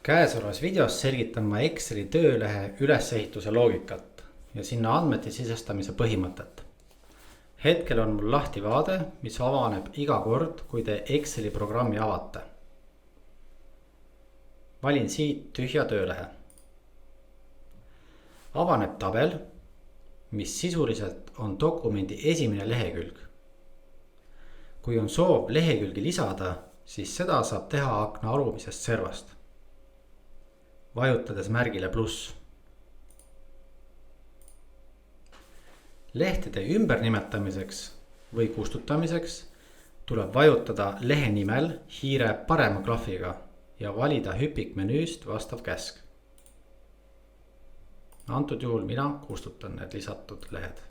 Käesolevas videos selgitan ma Exceli töölehe ülesehituse loogikat ja sinna andmete sisestamise põhimõtet. Hetkel on mul lahti vaade, mis avaneb iga kord, kui te Exceli programmi avate. Valin siit tühja töölehe. Avaneb tabel, mis sisuliselt on dokumendi esimene lehekülg. Kui on soov lehekülgi lisada, siis seda saab teha akna alumisest servast, vajutades märgile pluss. Lehtede ümbernimetamiseks või kustutamiseks tuleb vajutada lehe nimel hiire parema klahviga ja valida hüpikmenüüst vastav käsk. Antud juhul mina kustutan need lisatud lehed.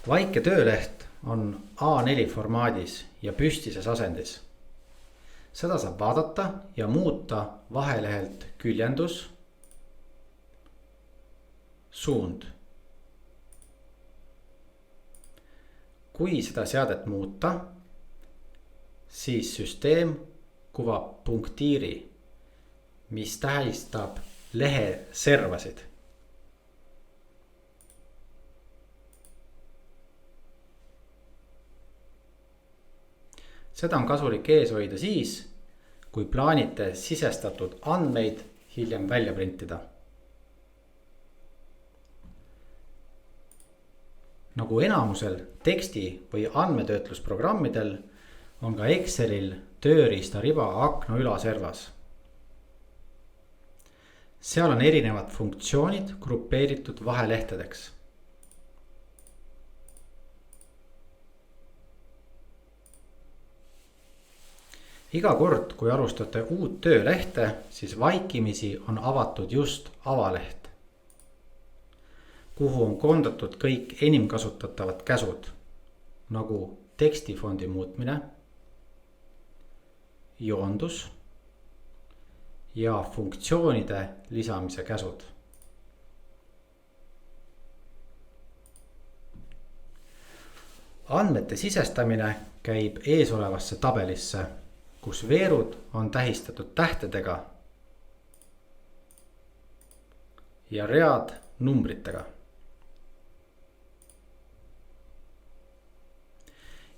Vaike tööleht on A4 formaadis ja püstises asendis. Seda saab vaadata ja muuta vahelehelt küljendus, suund. Kui seda seadet muuta, siis süsteem kuvab punktiiri, mis tähistab lehe servasid. Seda on kasulik ees hoida siis, kui plaanite sisestatud andmeid hiljem välja printida. Nagu enamusel teksti või andmetöötlusprogrammidel on ka Excelil tööriistariba akna ülaservas. Seal on erinevad funktsioonid grupeeritud vahelehtedeks. Iga kord, kui alustate uut töölehte, siis vaikimisi on avatud just avaleht, kuhu on koondatud kõik enim kasutatavad käsud, nagu tekstifondi muutmine, joondus ja funktsioonide lisamise käsud. Andmete sisestamine käib eesolevasse tabelisse, kus veerud on tähistatud tähtedega ja read numbritega.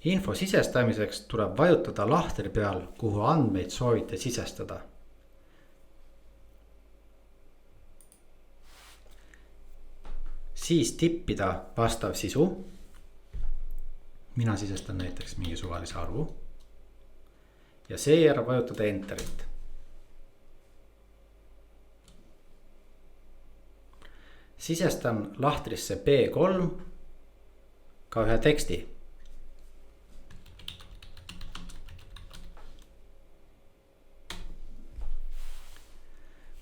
Info sisestamiseks tuleb vajutada lahtri peal, kuhu andmeid soovite sisestada. Siis tippida vastav sisu. Mina sisestan näiteks mingi suvalise arvu. Ja seejärel vajutada Enterit. Sisestan lahtrisse B3 ka ühe teksti.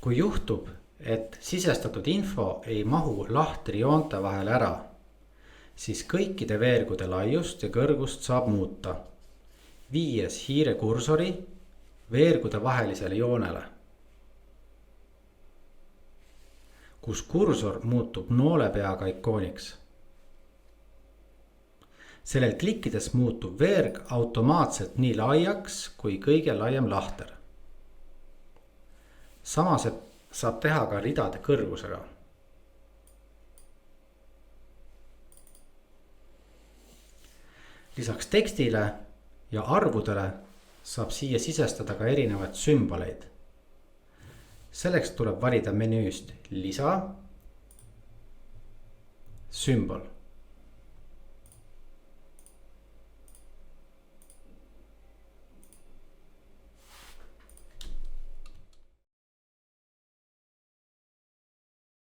Kui juhtub, et sisestatud info ei mahu lahtri joonte vahel ära, siis kõikide veergude laiust ja kõrgust saab muuta, viies hiire kursori veergude vahelisele joonele, kus kursor muutub noolepeaga ikooniks. Sellel klikkides muutub veerg automaatselt nii laiaks kui kõige laiem lahter. Sama saab teha ka ridade kõrgusega. Lisaks tekstile ja arvudele saab siia sisestada ka erinevaid sümboleid. Selleks tuleb valida menüüst lisa, sümbol.